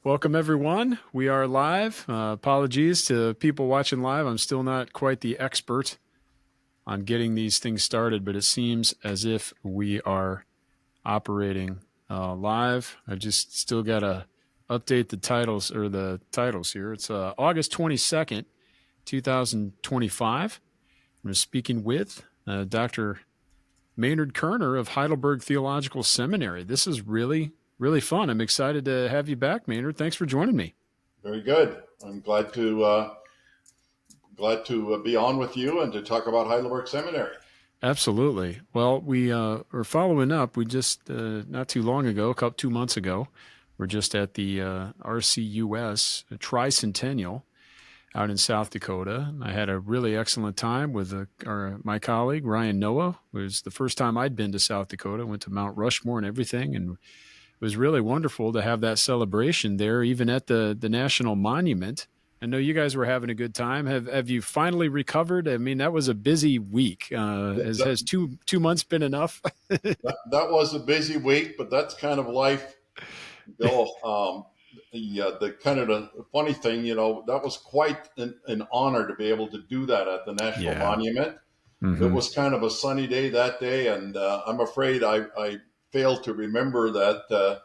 Welcome, everyone. We are live. Apologies to people watching live. I'm still not quite the expert on getting these things started, but it seems as if we are operating live. I just still got to update the titles here. It's August 22nd, 2025. I'm speaking with Dr. Maynard Koerner of Heidelberg Theological Seminary. This is really fun. I'm excited to have you back, Maynard. Thanks for joining me. Very good. I'm glad to be on with you and to talk about Heidelberg Seminary. Absolutely. Well, we are following up. We just not too long ago, 2 months ago, we're just at the RCUS Tricentennial out in South Dakota. I had a really excellent time with my colleague, Ryan Noah. It was the first time I'd been to South Dakota. Went to Mount Rushmore and everything, and it was really wonderful to have that celebration there, even at the National Monument. I know you guys were having a good time. Have you finally recovered? I mean, that was a busy week. Has 2 months been enough? that was a busy week, but that's kind of life, Bill. The kind of the funny thing, that was quite an honor to be able to do that at the National Monument. Mm-hmm. It was kind of a sunny day that day, and I'm afraid I failed to remember that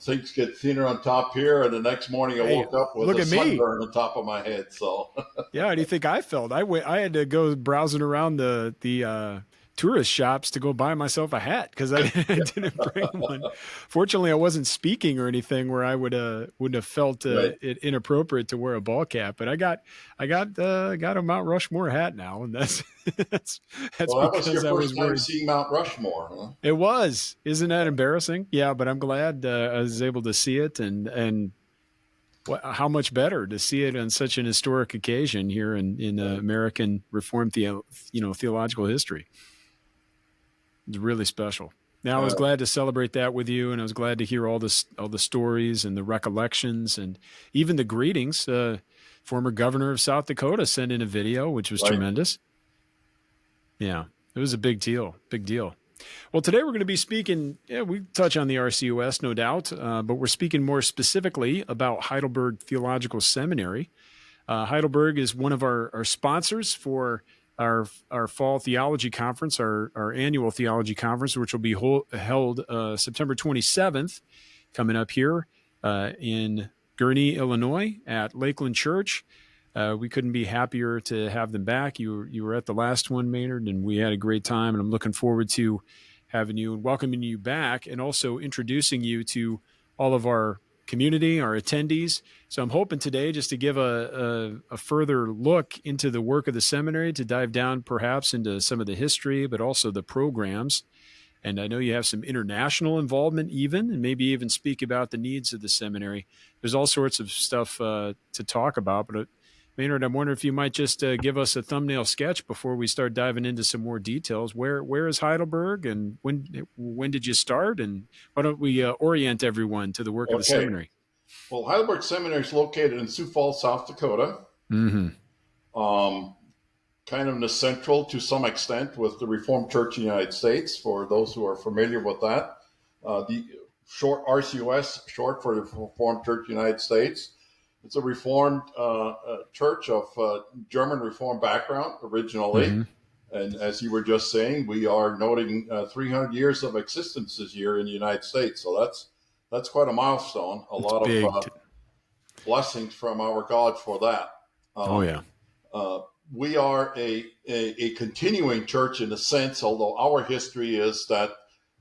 things get thinner on top here, and the next morning I woke up with a sunburn on top of my head. So yeah, how do you think I felt? I had to go browsing around the tourist shops to go buy myself a hat because I didn't bring one. Fortunately, I wasn't speaking or anything where I wouldn't have felt it inappropriate to wear a ball cap. But I got a Mount Rushmore hat now, and that's well, that was your first time seeing Mount Rushmore, huh? It was. Isn't that embarrassing? Yeah, but I'm glad I was able to see it, and how much better to see it on such an historic occasion here in American Reformed theological history. It's really special. Now, I was glad to celebrate that with you, and I was glad to hear all the stories and the recollections and even the greetings. Former governor of South Dakota sent in a video, which was tremendous. Yeah, it was a big deal. Big deal. Well, today we're going to be speaking, we touch on the RCUS, no doubt, but we're speaking more specifically about Heidelberg Theological Seminary. Heidelberg is one of our sponsors for our fall theology conference, our annual theology conference, which will be held September 27th, coming up here in Gurnee, Illinois, at Lakeland Church. We couldn't be happier to have them back. You were at the last one, Maynard, and we had a great time, and I'm looking forward to having you and welcoming you back, and also introducing you to all of our community, our attendees. So I'm hoping today just to give a further look into the work of the seminary, to dive down perhaps into some of the history, but also the programs. And I know you have some international involvement even, and maybe even speak about the needs of the seminary. There's all sorts of stuff to talk about, but Maynard, I'm wondering if you might just give us a thumbnail sketch before we start diving into some more details. Where is Heidelberg, and when did you start? And why don't we orient everyone to the work of the seminary? Well, Heidelberg Seminary is located in Sioux Falls, South Dakota. Mm-hmm. Kind of in the central to some extent with the Reformed Church in the United States, for those who are familiar with that. The short RCUS, short for the Reformed Church in the United States. It's a Reformed church of German Reformed background originally. Mm-hmm. And as you were just saying, we are noting 300 years of existence this year in the United States. So that's quite a milestone. A lot of blessings from our God for that. We are a continuing church in a sense, although our history is that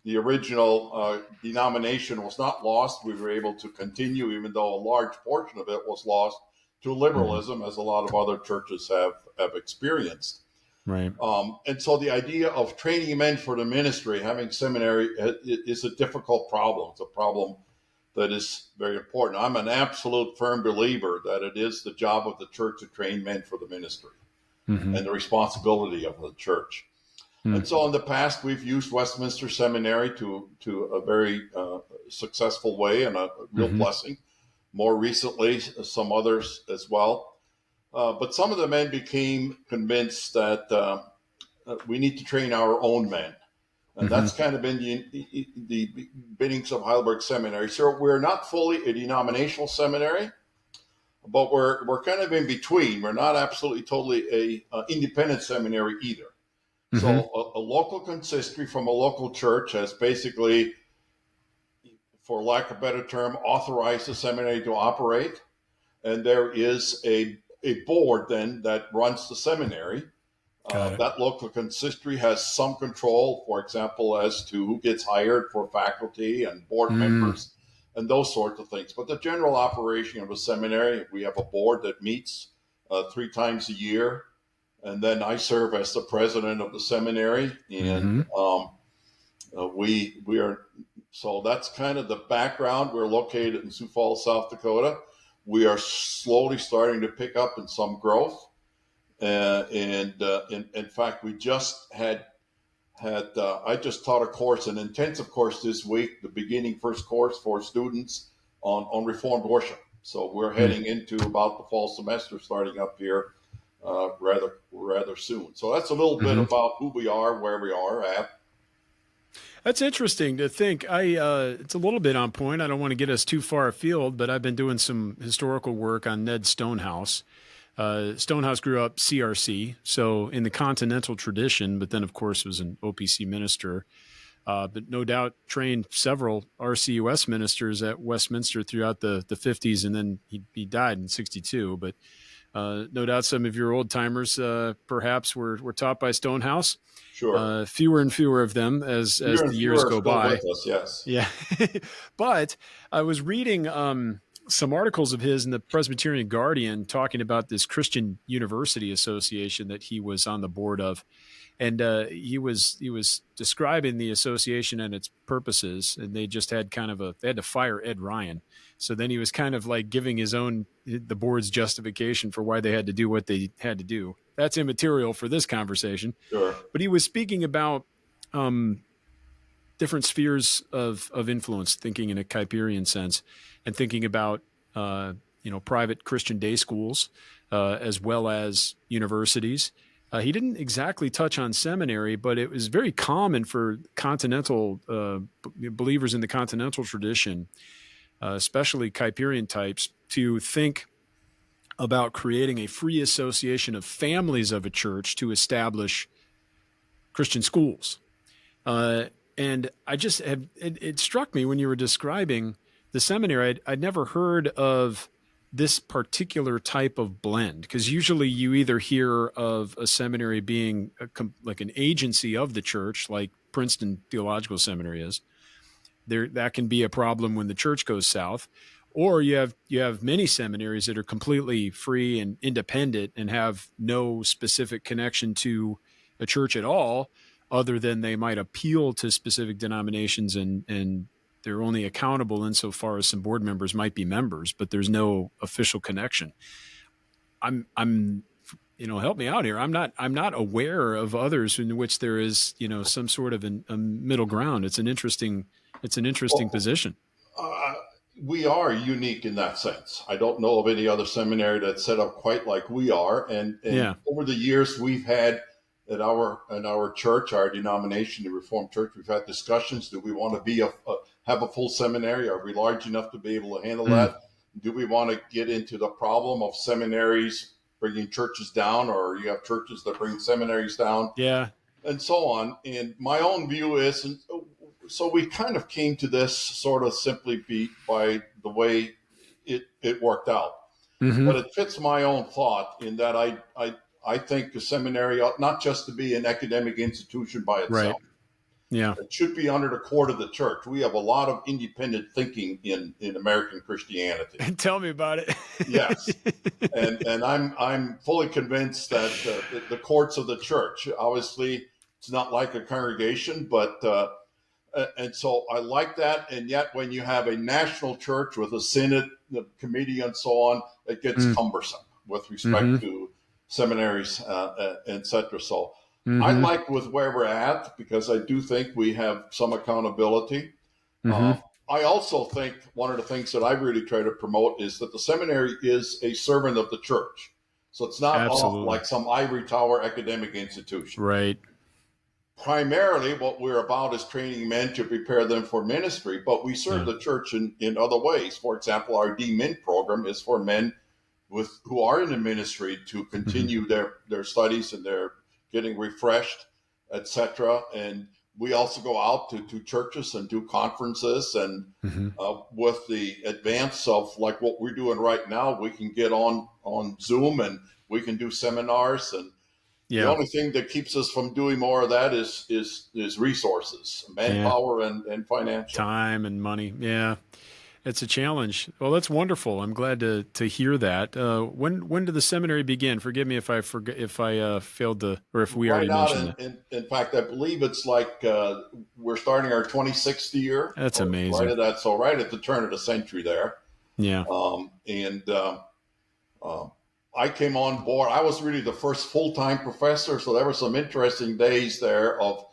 the original denomination was not lost. We were able to continue, even though a large portion of it was lost to liberalism, as a lot of other churches have experienced. Right. And so the idea of training men for the ministry, having seminary, is a difficult problem. It's a problem that is very important. I'm an absolute firm believer that it is the job of the church to train men for the ministry, mm-hmm. and the responsibility of the church. Mm-hmm. And so in the past, we've used Westminster Seminary to a very successful way, and a real mm-hmm. blessing. More recently, some others as well. But some of the men became convinced that we need to train our own men. And that's kind of been the beginnings of Heidelberg Seminary. So we're not fully a denominational seminary, but we're kind of in between. We're not absolutely totally a independent seminary either. So a local consistory from a local church has basically, for lack of a better term, authorized the seminary to operate. And there is a board then that runs the seminary. That local consistory has some control, for example, as to who gets hired for faculty and board members and those sorts of things. But the general operation of a seminary, we have a board that meets 3 times a year. And then I serve as the president of the seminary. And we are, so that's kind of the background. We're located in Sioux Falls, South Dakota. We are slowly starting to pick up in some growth. In fact, we just had I just taught a course, an intensive course this week, the beginning first course for students on Reformed worship. So we're heading into about the fall semester starting up here rather soon. So that's a little bit about who we are, where we are at. That's interesting to think. It's a little bit on point. I don't want to get us too far afield, but I've been doing some historical work on Ned Stonehouse. Stonehouse grew up CRC, so in the continental tradition, but then, of course, was an OPC minister. But no doubt trained several RCUS ministers at Westminster throughout the 50s, and then he died in 62. But no doubt some of your old-timers perhaps were taught by Stonehouse. Sure. Fewer and fewer of them as the years go by. Us, yes. Yeah. But I was reading some articles of his in the Presbyterian Guardian talking about this Christian University Association that he was on the board of. And he was describing the association and its purposes, and they just had they had to fire Ed Ryan. So then he was kind of like giving the board's justification for why they had to do what they had to do. That's immaterial for this conversation. Sure. But he was speaking about different spheres of influence, thinking in a Kuiperian sense, and thinking about private Christian day schools as well as universities. He didn't exactly touch on seminary, but it was very common for continental believers in the continental tradition, especially Kuiperian types, to think about creating a free association of families of a church to establish Christian schools. And I just it struck me when you were describing the seminary, I'd never heard of this particular type of blend, because usually you either hear of a seminary being like an agency of the church, like Princeton Theological Seminary is. That can be a problem when the church goes south, or you have many seminaries that are completely free and independent and have no specific connection to a church at all, other than they might appeal to specific denominations and they're only accountable insofar as some board members might be members, but there's no official connection. I'm help me out here. I'm not aware of others in which there is, some sort of a middle ground. It's an interesting position. We are unique in that sense. I don't know of any other seminary that's set up quite like we are. And over the years, we've had at our church, our denomination, the Reformed Church, we've had discussions. Do we want to have a full seminary? Are we large enough to be able to handle that? Do we want to get into the problem of seminaries bringing churches down, or you have churches that bring seminaries down? Yeah. And so on. And my own view is, and so we kind of came to this sort of simply by the way it worked out. But it fits my own thought in that I think the seminary ought not just to be an academic institution by itself. Right. Yeah. It should be under the court of the church. We have a lot of independent thinking in American Christianity. Tell me about it. Yes. And I'm fully convinced that the courts of the church, obviously it's not like a congregation, but and so I like that. And yet when you have a national church with a synod, the committee and so on, it gets cumbersome with respect to seminaries, et cetera. So I like with where we're at because I do think we have some accountability. I also think one of the things that I really try to promote is that the seminary is a servant of the church. So it's not like some ivory tower academic institution. Right. primarily what we're about is training men to prepare them for ministry, but we serve the church in other ways. For example, our D-Min program is for men who are in the ministry to continue their studies, and they're getting refreshed, etc. And we also go out to churches and do conferences, and with the advance of like what we're doing right now, we can get on Zoom and we can do seminars. And the only thing that keeps us from doing more of that is resources, manpower, and financial time and money. Yeah. It's a challenge. Well, that's wonderful. I'm glad to hear that. When did the seminary begin? Forgive me if I failed to, or if we right already mentioned out. that. In fact, I believe it's like we're starting our 26th year. That's amazing. Right at that, so right at the turn of the century there. Yeah. I came on board. I was really the first full-time professor, so there were some interesting days there of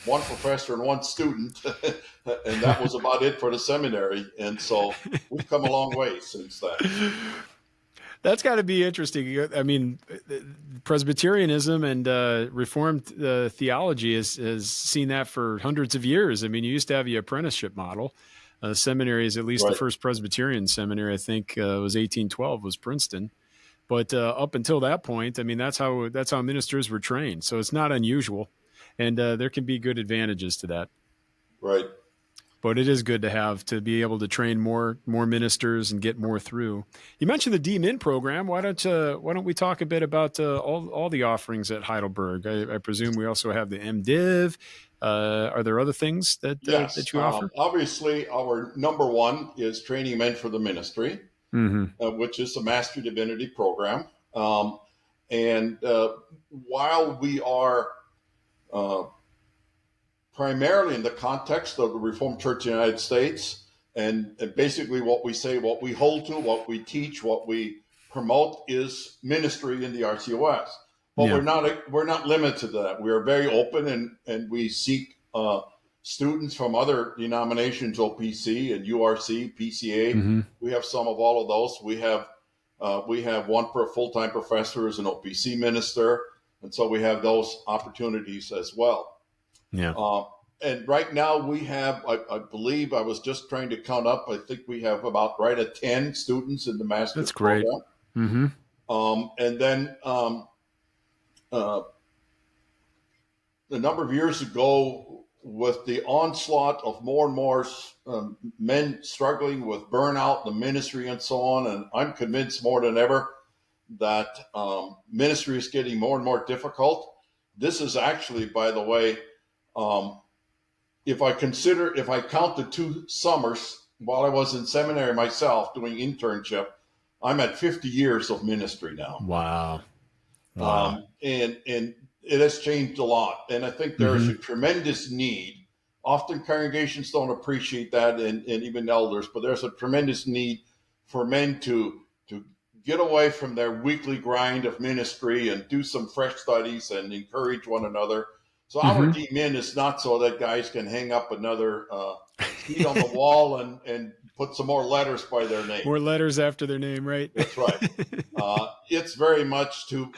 one professor and one student, and that was about it for the seminary. And so we've come a long way since then. That's got to be interesting. I mean, Presbyterianism and Reformed theology has seen that for hundreds of years. I mean, you used to have the apprenticeship model. Seminaries, at least the first Presbyterian seminary, I think was 1812, was Princeton. But up until that point, I mean, that's how ministers were trained. So it's not unusual. And there can be good advantages to that. Right. But it is good to be able to train more ministers and get more through. You mentioned the D-Min program. Why don't we talk a bit about all the offerings at Heidelberg? I presume we also have the MDiv. Are there other things that you offer? Obviously, our number one is training men for the ministry, which is the Master Divinity program. And while we are primarily in the context of the Reformed Church in the United States, and basically what we say, what we hold to, what we teach, what we promote is ministry in the RCOS. But we're not limited to that. We are very open, and we seek students from other denominations, OPC and URC, PCA. We have some of all of those. We have one full-time professor as an OPC minister, and so we have those opportunities as well. Yeah. And right now we have, I believe, I was just trying to count up, I think we have about right at 10 students in the master's program. And then a number of years ago, with the onslaught of more and more men struggling with burnout in the ministry and so on, and I'm convinced more than ever that ministry is getting more and more difficult. This is actually, by the way, if I count the 2 summers while I was in seminary myself doing internship, I'm at 50 years of ministry now. Wow. And it has changed a lot. And I think there's a tremendous need. Often congregations don't appreciate that, and even elders, but there's a tremendous need for men to get away from their weekly grind of ministry and do some fresh studies and encourage one another. So our D-Min is not so that guys can hang up another sheet on the wall and put some more letters by their name. More letters after their name, right? That's right. It's very much to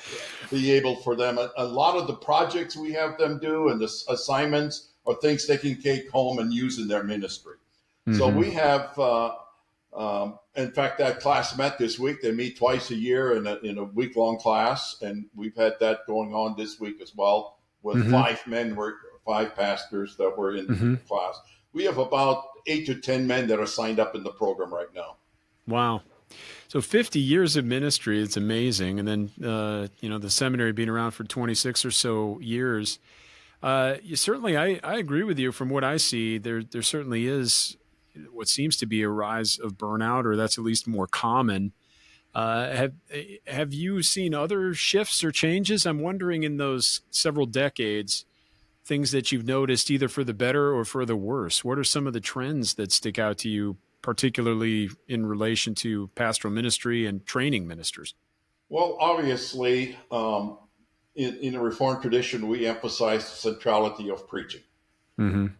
be able for them. A lot of the projects we have them do and the assignments are things they can take home and use in their ministry. So we have, in fact, that class met this week. They meet twice a year in a week-long class, and we've had that going on this week as well with 5 pastors that were in the class. We have about 8 to 10 men that are signed up in the program right now. Wow. So 50 years of ministry, it's amazing. And then, the seminary being around for 26 or so years. I agree with you. From what I see, there certainly is what seems to be a rise of burnout, or that's at least more common. Have you seen other shifts or changes? I'm wondering, in those several decades, things that you've noticed either for the better or for the worse. What are some of the trends that stick out to you, particularly in relation to pastoral ministry and training ministers? Well, obviously, in the Reformed tradition, we emphasize the centrality of preaching. And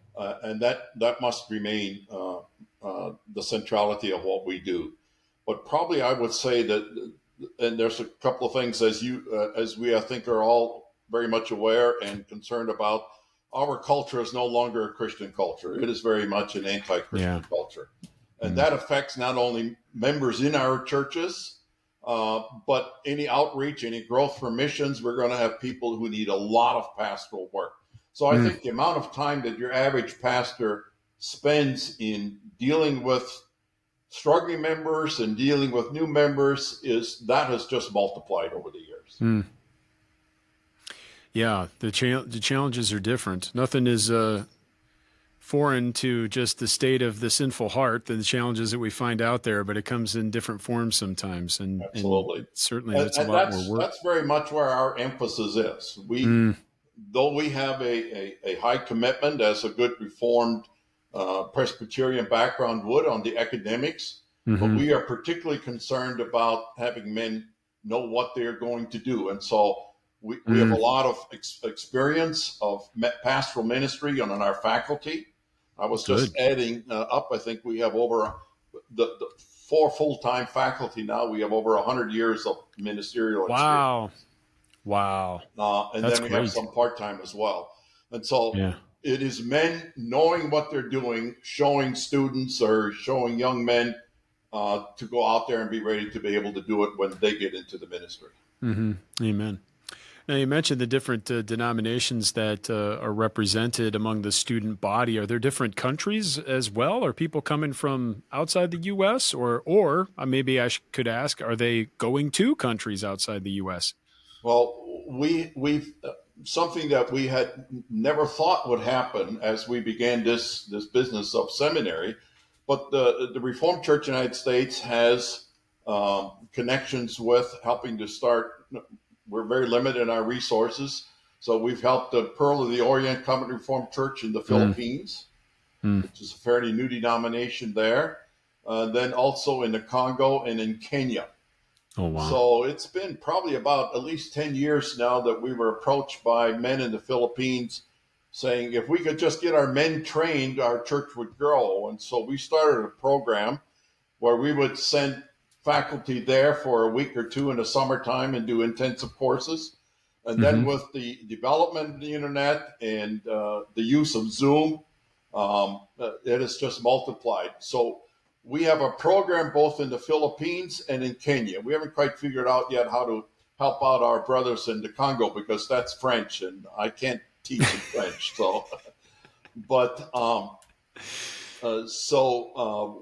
that must remain the centrality of what we do. But probably I would say that, and there's a couple of things as we, I think, are all very much aware and concerned about. our culture is no longer a Christian culture. It is very much an anti-Christian culture. And that affects not only members in our churches, but any outreach, any growth for missions. We're going to have people who need a lot of pastoral work. So I think the amount of time that your average pastor spends in dealing with struggling members and dealing with new members has just multiplied over the years. Yeah, the challenges are different. Nothing is foreign to just the state of the sinful heart, the challenges that we find out there, but it comes in different forms sometimes. Absolutely. And certainly that's a lot more work. That's very much where our emphasis is. Though we have a high commitment as a good Reformed Presbyterian background would on the academics, but we are particularly concerned about having men know what they're going to do. And so we have a lot of experience of pastoral ministry on our faculty. I was just adding up, I think we have over the 4 full-time faculty now. We have over 100 years of ministerial experience. Wow. And that's then we have some part-time as well. And so it is men knowing what they're doing, showing students or showing young men to go out there and be ready to be able to do it when they get into the ministry. Amen. Now, you mentioned the different denominations that are represented among the student body. Are there different countries as well? Are people coming from outside the U.S.? Or maybe I could ask, are they going to countries outside the U.S.? Well, we've something that we had never thought would happen as we began this business of seminary, but the Reformed Church United States has connections with helping to start. We're very limited in our resources, so we've helped the Pearl of the Orient Covenant Reformed Church in the Philippines, which is a fairly new denomination there. Then also in the Congo and in Kenya. Oh, wow. So it's been probably about at least 10 years now that we were approached by men in the Philippines saying if we could just get our men trained, our church would grow. And so we started a program where we would send faculty there for a week or two in the summertime and do intensive courses. And then with the development of the internet and the use of Zoom, it has just multiplied. So we have a program both in the Philippines and in Kenya. We haven't quite figured out yet how to help out our brothers in the Congo because that's French and I can't teach in French. So, but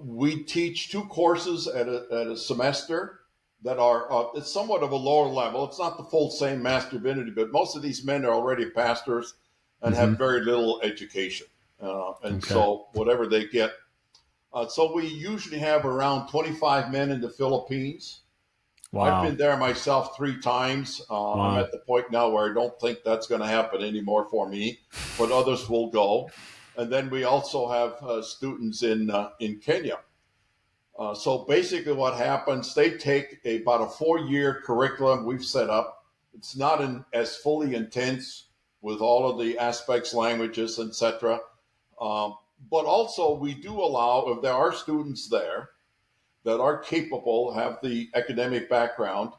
we teach 2 courses at a semester that are it's somewhat of a lower level. It's not the full same Master of Divinity, but most of these men are already pastors and have very little education. So whatever they get. So we usually have around 25 men in the Philippines. Wow. I've been there myself 3 times. I'm at the point now where I don't think that's going to happen anymore for me, but others will go. And then we also have students in Kenya. So basically what happens, they take about a 4-year curriculum we've set up. It's not as fully intense with all of the aspects, languages, etc. But also we do allow, if there are students there that are capable, have the academic background,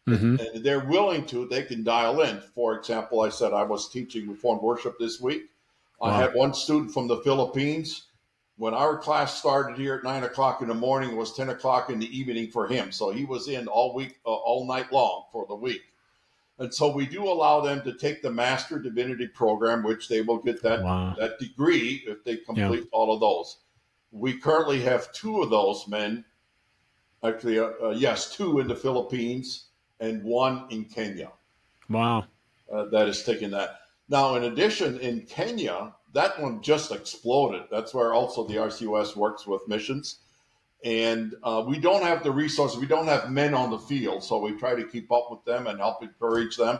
and they're willing to, they can dial in. For example, I said I was teaching Reformed worship this week. I had one student from the Philippines. When our class started here at 9 o'clock in the morning, it was 10 o'clock in the evening for him. So he was in all week, all night long for the week. And so we do allow them to take the Master Divinity program, which they will get that degree if they complete all of those. We currently have 2 of those men, actually, 2 in the Philippines and 1 in Kenya. Wow. That is taking that. Now, in addition, in Kenya, that one just exploded. That's where also the RCOS works with missions. And we don't have the resources. We don't have men on the field, so we try to keep up with them and help encourage them.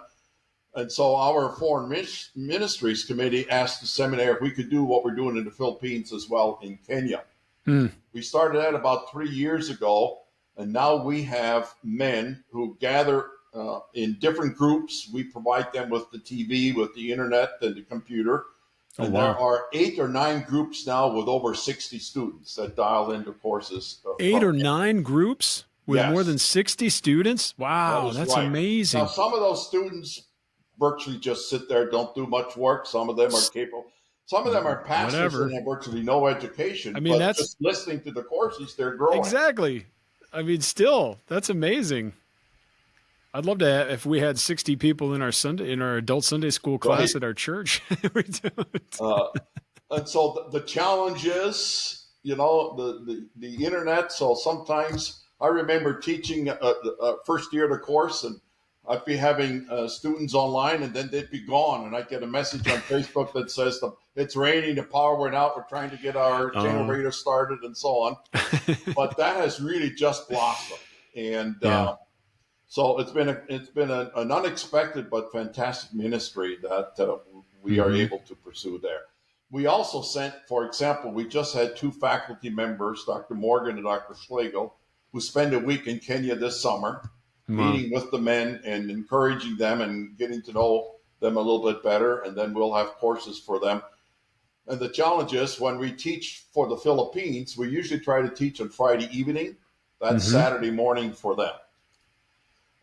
And so our Foreign Ministries Committee asked the seminary if we could do what we're doing in the Philippines as well in Kenya. We started that about 3 years ago, and now we have men who gather in different groups. We provide them with the TV, with the internet, and the computer. And there are 8 or 9 groups now with over 60 students that dial into courses. 8 or 9 groups with more than 60 students? Wow, that's amazing. Now, some of those students virtually just sit there, don't do much work. Some of them are capable. Some of them are pastors Whatever. and have virtually no I education, mean, but that's just listening to the courses, they're growing. exactly. I mean, still, that's amazing. I'd love to have, if we had 60 people in our adult Sunday school class Right. at our church. We don't. Uh, and so the challenge is, the internet. So sometimes I remember teaching first year of the course, and I'd be having students online, and then they'd be gone, and I'd get a message on Facebook that says it's raining, the power went out, we're trying to get our generator started, and so on. But that has really just blossomed, and Yeah. so it's been an unexpected but fantastic ministry that we are able to pursue there. We also sent, for example, we just had 2 faculty members, Dr. Morgan and Dr. Schlegel, who spend a week in Kenya this summer, Wow. meeting with the men and encouraging them and getting to know them a little bit better. And then we'll have courses for them. And the challenge is when we teach for the Philippines, we usually try to teach on Friday evening. That's Saturday morning for them.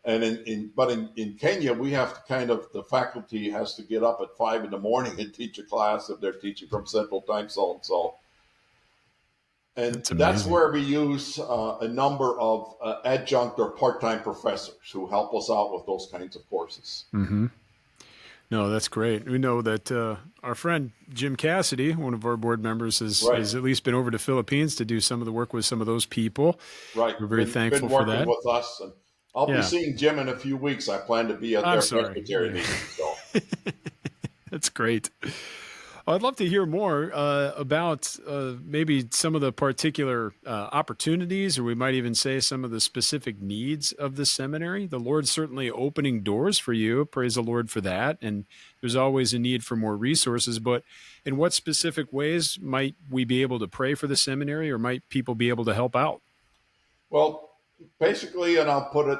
And in Kenya, we have to the faculty has to get up at 5 in the morning and teach a class if they're teaching from Central Time Zone. So, and that's where we use a number of adjunct or part-time professors who help us out with those kinds of courses. Mm-hmm. No, that's great. We know that our friend Jim Cassidy, one of our board members, has at least been over to Philippines to do some of the work with some of those people. Right. We're very thankful for that. With us, and I'll be seeing Jim in a few weeks. I plan to be at their Presbyterian meeting. So. That's great. I'd love to hear more about maybe some of the particular opportunities, or we might even say some of the specific needs of the seminary. The Lord's certainly opening doors for you. Praise the Lord for that. And there's always a need for more resources. But in what specific ways might we be able to pray for the seminary, or might people be able to help out? Well, basically, and I'll put it,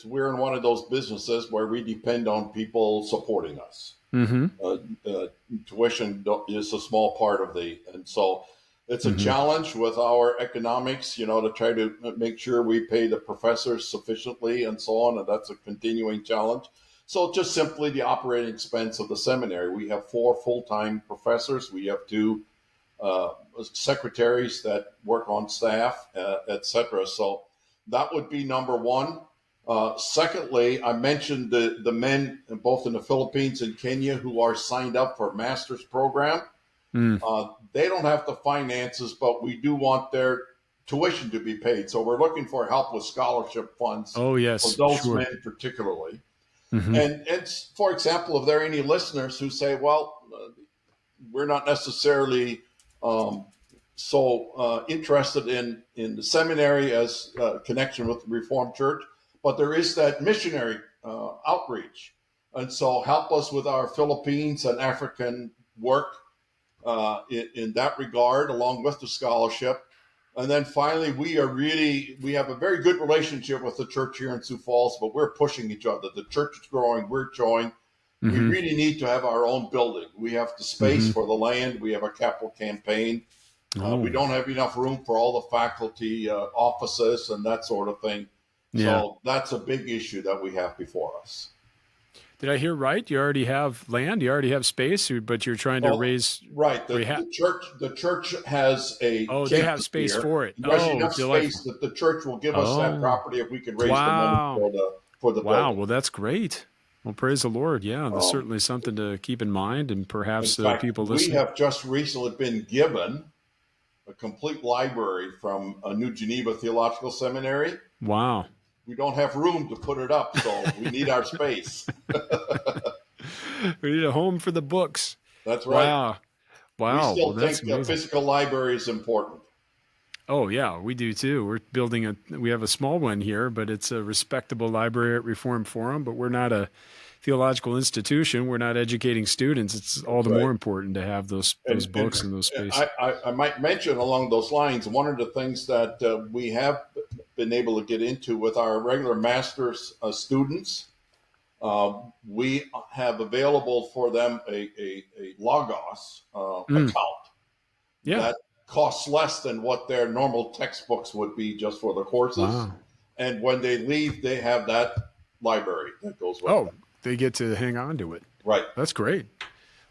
we're in one of those businesses where we depend on people supporting us. Tuition is a small part of and so it's a challenge with our economics, to try to make sure we pay the professors sufficiently and so on. And that's a continuing challenge. So just simply the operating expense of the seminary. We have 4 full-time professors. We have 2 secretaries that work on staff, etc. So that would be number one. Secondly, I mentioned the men both in the Philippines and Kenya who are signed up for a master's program. They don't have the finances, but we do want their tuition to be paid. So we're looking for help with scholarship funds for those men particularly. And for example, if there are any listeners who say, well, we're not necessarily so interested in the seminary as a connection with the Reformed Church, but there is that missionary outreach. And so help us with our Philippines and African work in that regard, along with the scholarship. And then finally, we have a very good relationship with the church here in Sioux Falls, but we're pushing each other. The church is growing, we're growing. We really need to have our own building. We have the space for the land. We have a capital campaign. We don't have enough room for all the faculty offices and that sort of thing. So that's a big issue that we have before us. Did I hear right? You already have land, you already have space, but you're trying to raise. Right. The church has a. They have space for it. There's enough space that the church will give us that property if we can raise the money for the building. Well, that's great. Well, praise the Lord. Yeah, that's certainly something to keep in mind, and perhaps in fact, people listening. We have just recently been given a complete library from a New Geneva Theological Seminary. Wow. We don't have room to put it up, so we need our space. We need a home for the books. That's right. Wow. We still think a physical library is important. Oh, yeah, we do too. We're building we have a small one here, but it's a respectable library at Reformed Forum, but we're not a theological institution. We're not educating students. It's all the more important to have those books and those spaces. I might mention along those lines, one of the things that we have been able to get into with our regular master's students, we have available for them a Logos account that costs less than what their normal textbooks would be just for the courses. And when they leave, they have that library that goes with them. they get to hang on to it. Right. That's great.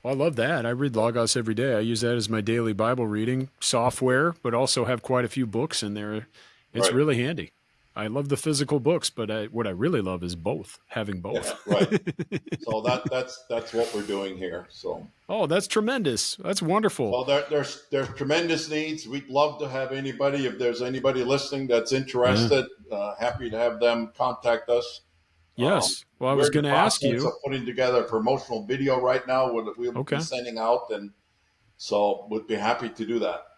Well, I love that. I read Logos every day. I use that as my daily Bible reading software, but also have quite a few books in there. It's Right. really handy. I love the physical books, but what I really love is having both. Yeah, right. So that's what we're doing here. So. Oh, that's tremendous. That's wonderful. Well, there's tremendous needs. We'd love to have anybody, if there's anybody listening that's interested, happy to have them contact us. Yes. Well, I was going to ask you. Of putting together a promotional video right now. We'll be sending out, and so we'd be happy to do that.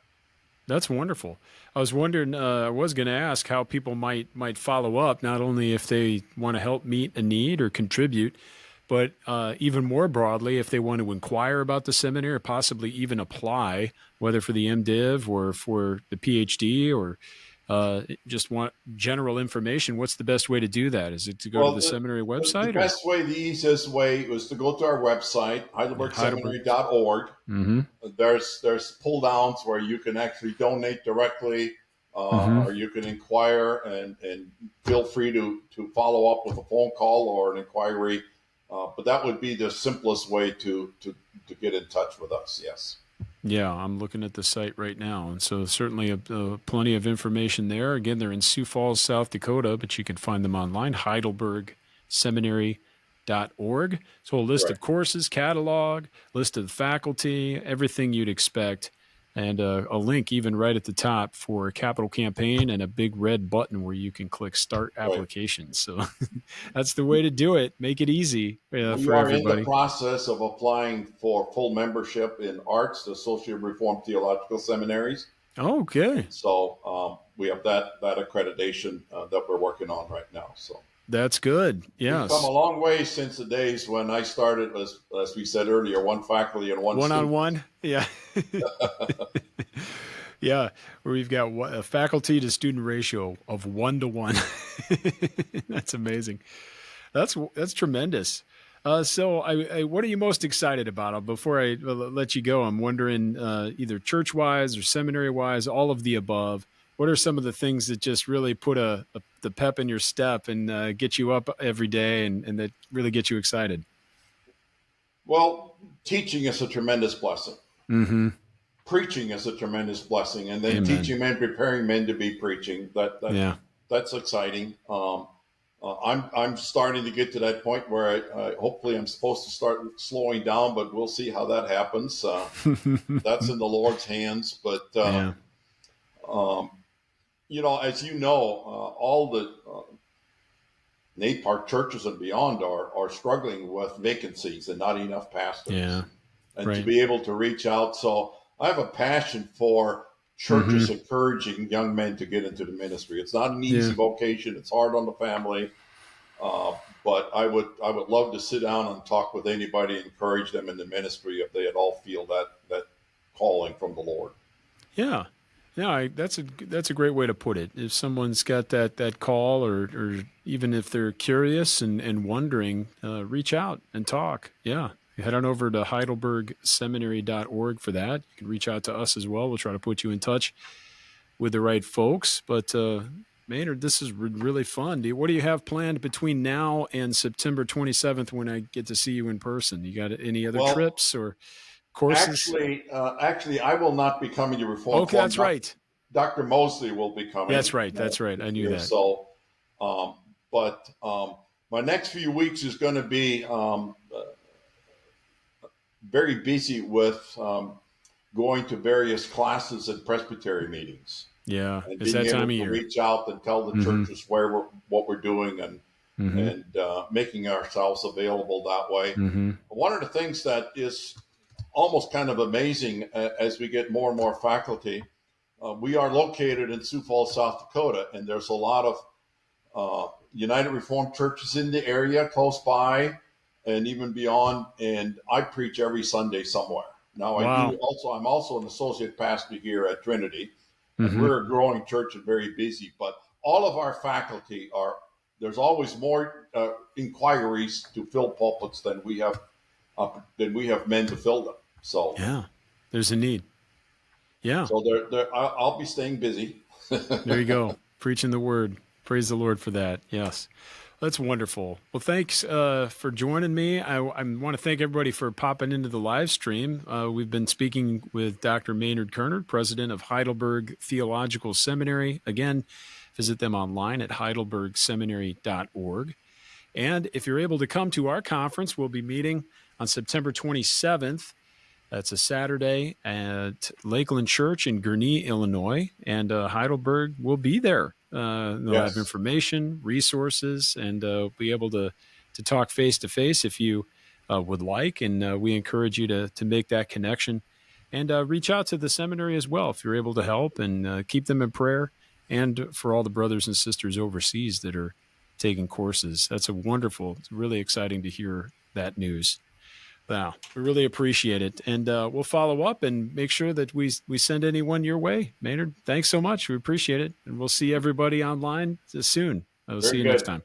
That's wonderful. I was wondering. I was going to ask how people might follow up, not only if they want to help meet a need or contribute, but even more broadly, if they want to inquire about the seminary or possibly even apply, whether for the MDiv or for the PhD or just want general information. What's the best way to do that? Is it to go to the seminary website? The best way, the easiest way, was to go to our website, heidelbergseminary.org. Mm-hmm. There's pull downs where you can actually donate directly, or you can inquire, and feel free to follow up with a phone call or an inquiry. But that would be the simplest way to get in touch with us. Yes. Yeah, I'm looking at the site right now, and so certainly plenty of information there. Again, they're in Sioux Falls, South Dakota, but you can find them online, heidelbergseminary.org. So a list of courses, catalog, list of faculty, everything you'd expect, and a link even right at the top for a capital campaign and a big red button where you can click Start Application. So that's the way to do it. Make it easy for everybody. We are in the process of applying for full membership in ARTS, the Associate Reformed Theological Seminaries. Okay. So we have that accreditation that we're working on right now. So that's good. Yes. We've come a long way since the days when I started, as we said earlier, one faculty and one student. One-on-one. Yeah. Yeah. Where we've got a faculty to student ratio of 1-to-1. That's amazing. That's tremendous. So what are you most excited about? Before I let you go, I'm wondering either church-wise or seminary-wise, all of the above, what are some of the things that just really put the pep in your step and get you up every day and that really get you excited? Well, teaching is a tremendous blessing. Mm-hmm. Preaching is a tremendous blessing, and then teaching men, preparing men to be preaching. That's exciting. I'm starting to get to that point where hopefully I'm supposed to start slowing down, but we'll see how that happens. That's in the Lord's hands. But as you know, all the Nate Park churches and beyond are struggling with vacancies and not enough pastors. Yeah. And to be able to reach out. So I have a passion for churches encouraging young men to get into the ministry. It's not an easy vocation. It's hard on the family. But I would love to sit down and talk with anybody and encourage them in the ministry if they at all feel that calling from the Lord. Yeah. No, that's a great way to put it. If someone's got that call, or even if they're curious and wondering, reach out and talk. Yeah. Head on over to heidelbergseminary.org for that. You can reach out to us as well. We'll try to put you in touch with the right folks. But Maynard, this is really fun. What do you have planned between now and September 27th when I get to see you in person? You got any other trips or courses? Actually, I will not be coming to Reform. Okay, that's right. Dr. Mosley will be coming. That's right. That's right. I knew that. So, but my next few weeks is going to be very busy with going to various classes and presbytery meetings. Yeah, and it's that time of year. Reach out and tell the churches what we're doing and making ourselves available that way. One of the things that is almost kind of amazing as we get more and more faculty, we are located in Sioux Falls, South Dakota, and there's a lot of United Reformed churches in the area close by and even beyond. And I preach every Sunday somewhere. Now, I'm also an associate pastor here at Trinity. And we're a growing church and very busy, but all of our faculty there's always more inquiries to fill pulpits than we have men to fill them. So yeah, there's a need. Yeah. So I'll be staying busy. There you go. Preaching the word. Praise the Lord for that. Yes. That's wonderful. Well, thanks for joining me. I want to thank everybody for popping into the live stream. We've been speaking with Dr. Maynard Koerner, president of Heidelberg Theological Seminary. Again, visit them online at heidelbergseminary.org. And if you're able to come to our conference, we'll be meeting on September 27th. That's a Saturday at Lakeland Church in Gurnee, Illinois, and Heidelberg will be there. They'll have information, resources, and be able to talk face-to-face if you would like. And we encourage you to make that connection and reach out to the seminary as well if you're able to help, and keep them in prayer, and for all the brothers and sisters overseas that are taking courses. That's it's really exciting to hear that news. Wow, we really appreciate it. And we'll follow up and make sure that we send anyone your way. Maynard, thanks so much. We appreciate it. And we'll see everybody online soon. We'll see you next time.